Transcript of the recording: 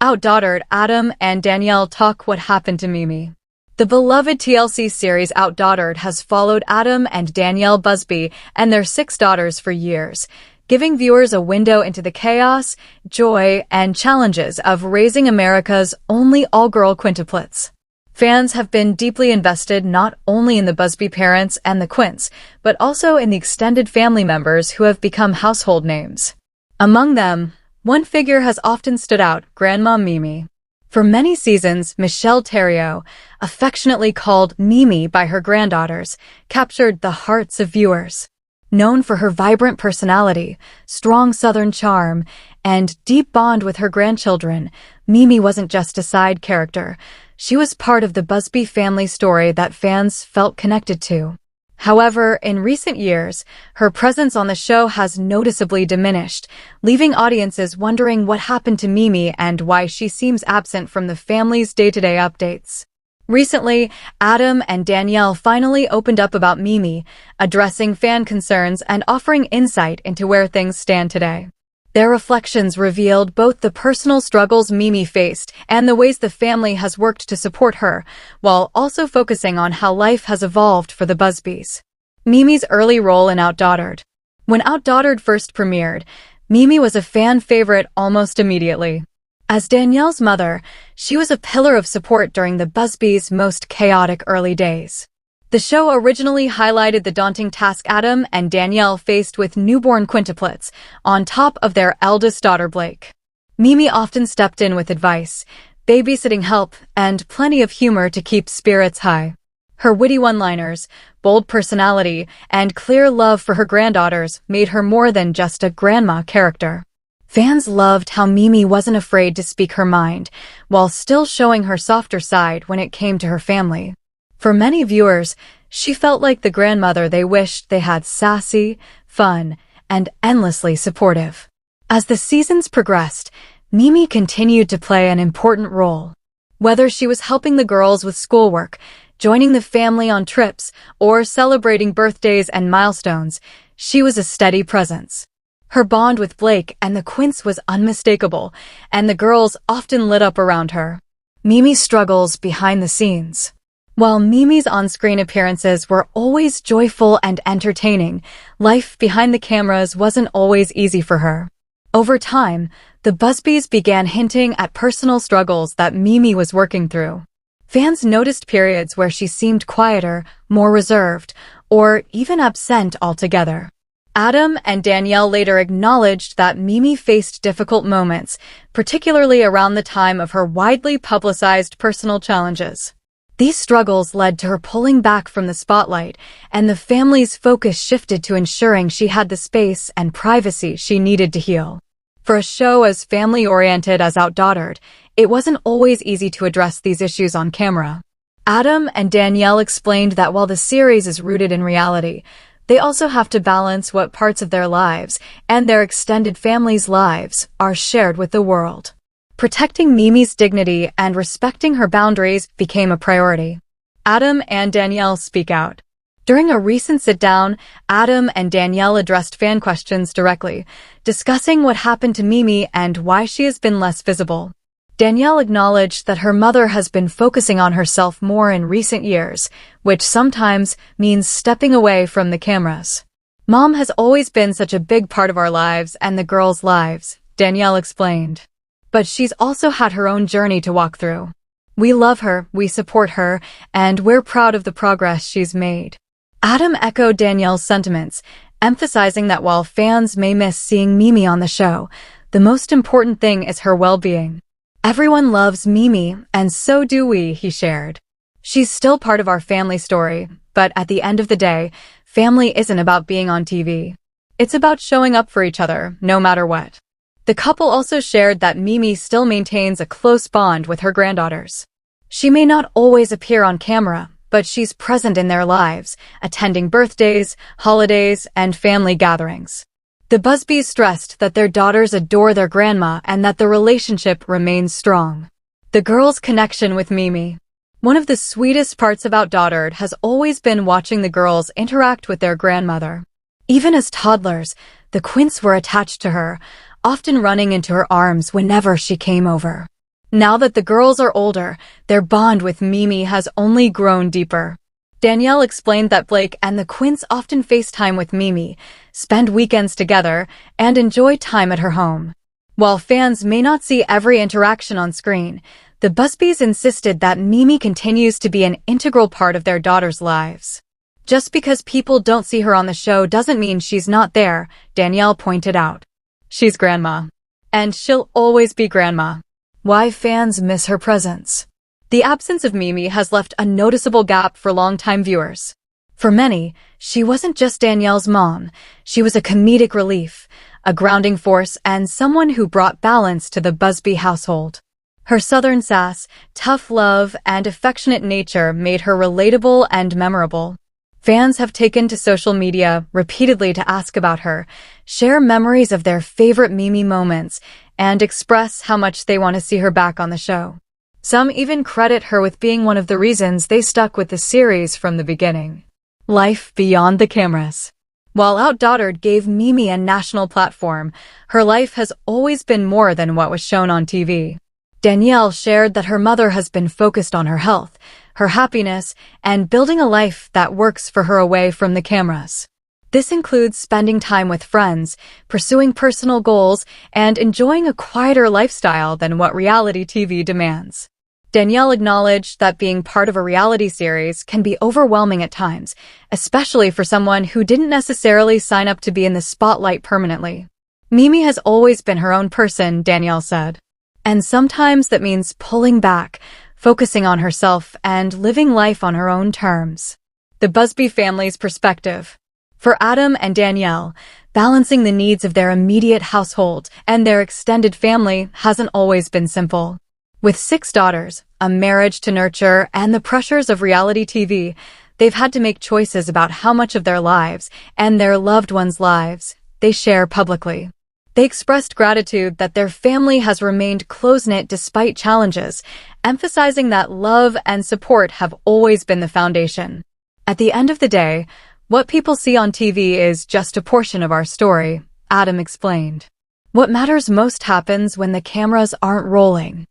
OutDaughtered, Adam and Danielle talk what happened to Mimi. The beloved TLC series OutDaughtered has followed Adam and Danielle Busby and their 6 daughters for years, giving viewers a window into the chaos, joy, and challenges of raising America's only all-girl quintuplets. Fans have been deeply invested not only in the Busby parents and the Quints, but also in the extended family members who have become household names. Among them, one figure has often stood out, Grandma Mimi. For many seasons, Michelle Theriot, affectionately called Mimi by her granddaughters, captured the hearts of viewers. Known for her vibrant personality, strong Southern charm, and deep bond with her grandchildren, Mimi wasn't just a side character. She was part of the Busby family story that fans felt connected to. However, in recent years, her presence on the show has noticeably diminished, leaving audiences wondering what happened to Mimi and why she seems absent from the family's day-to-day updates. Recently, Adam and Danielle finally opened up about Mimi, addressing fan concerns and offering insight into where things stand today. Their reflections revealed both the personal struggles Mimi faced and the ways the family has worked to support her, while also focusing on how life has evolved for the Busbys. Mimi's early role in OutDaughtered. When OutDaughtered first premiered, Mimi was a fan favorite almost immediately. As Danielle's mother, she was a pillar of support during the Busbys' most chaotic early days. The show originally highlighted the daunting task Adam and Danielle faced with newborn quintuplets, on top of their eldest daughter Blake. Mimi often stepped in with advice, babysitting help, and plenty of humor to keep spirits high. Her witty one-liners, bold personality, and clear love for her granddaughters made her more than just a grandma character. Fans loved how Mimi wasn't afraid to speak her mind, while still showing her softer side when it came to her family. For many viewers, she felt like the grandmother they wished they had, sassy, fun, and endlessly supportive. As the seasons progressed, Mimi continued to play an important role. Whether she was helping the girls with schoolwork, joining the family on trips, or celebrating birthdays and milestones, she was a steady presence. Her bond with Blake and the Quints was unmistakable, and the girls often lit up around her. Mimi's struggles behind the scenes. While Mimi's on-screen appearances were always joyful and entertaining, life behind the cameras wasn't always easy for her. Over time, the Busbys began hinting at personal struggles that Mimi was working through. Fans noticed periods where she seemed quieter, more reserved, or even absent altogether. Adam and Danielle later acknowledged that Mimi faced difficult moments, particularly around the time of her widely publicized personal challenges. These struggles led to her pulling back from the spotlight, and the family's focus shifted to ensuring she had the space and privacy she needed to heal. For a show as family-oriented as OutDaughtered, it wasn't always easy to address these issues on camera. Adam and Danielle explained that while the series is rooted in reality, they also have to balance what parts of their lives and their extended family's lives are shared with the world. Protecting Mimi's dignity and respecting her boundaries became a priority. Adam and Danielle speak out. During a recent sit-down, Adam and Danielle addressed fan questions directly, discussing what happened to Mimi and why she has been less visible. Danielle acknowledged that her mother has been focusing on herself more in recent years, which sometimes means stepping away from the cameras. Mom has always been such a big part of our lives and the girls' lives, Danielle explained. But she's also had her own journey to walk through. We love her, we support her, and we're proud of the progress she's made. Adam echoed Danielle's sentiments, emphasizing that while fans may miss seeing Mimi on the show, the most important thing is her well-being. Everyone loves Mimi, and so do we, he shared. She's still part of our family story, but at the end of the day, family isn't about being on TV. It's about showing up for each other, no matter what. The couple also shared that Mimi still maintains a close bond with her granddaughters. She may not always appear on camera, but she's present in their lives, attending birthdays, holidays, and family gatherings. The Busbys stressed that their daughters adore their grandma and that the relationship remains strong. The girls' connection with Mimi. One of the sweetest parts about OutDaughtered has always been watching the girls interact with their grandmother. Even as toddlers, the Quints were attached to her, often running into her arms whenever she came over. Now that the girls are older, their bond with Mimi has only grown deeper. Danielle explained that Blake and the Quints often FaceTime with Mimi, spend weekends together, and enjoy time at her home. While fans may not see every interaction on screen, the Busbys insisted that Mimi continues to be an integral part of their daughters' lives. Just because people don't see her on the show doesn't mean she's not there, Danielle pointed out. She's grandma. And she'll always be grandma. Why fans miss her presence? The absence of Mimi has left a noticeable gap for longtime viewers. For many, she wasn't just Danielle's mom. She was a comedic relief, a grounding force, and someone who brought balance to the Busby household. Her southern sass, tough love, and affectionate nature made her relatable and memorable. Fans have taken to social media repeatedly to ask about her, share memories of their favorite Mimi moments, and express how much they want to see her back on the show. Some even credit her with being one of the reasons they stuck with the series from the beginning. Life beyond the cameras. While OutDaughtered gave Mimi a national platform, her life has always been more than what was shown on TV. Danielle shared that her mother has been focused on her health, her happiness, and building a life that works for her away from the cameras. This includes spending time with friends, pursuing personal goals, and enjoying a quieter lifestyle than what reality TV demands. Danielle acknowledged that being part of a reality series can be overwhelming at times, especially for someone who didn't necessarily sign up to be in the spotlight permanently. Mimi has always been her own person, Danielle said. And sometimes that means pulling back, focusing on herself, and living life on her own terms. The Busby family's perspective. For Adam and Danielle, balancing the needs of their immediate household and their extended family hasn't always been simple. With 6 daughters, a marriage to nurture, and the pressures of reality TV, they've had to make choices about how much of their lives and their loved ones' lives they share publicly. They expressed gratitude that their family has remained close-knit despite challenges, emphasizing that love and support have always been the foundation. At the end of the day, what people see on TV is just a portion of our story, Adam explained. What matters most happens when the cameras aren't rolling.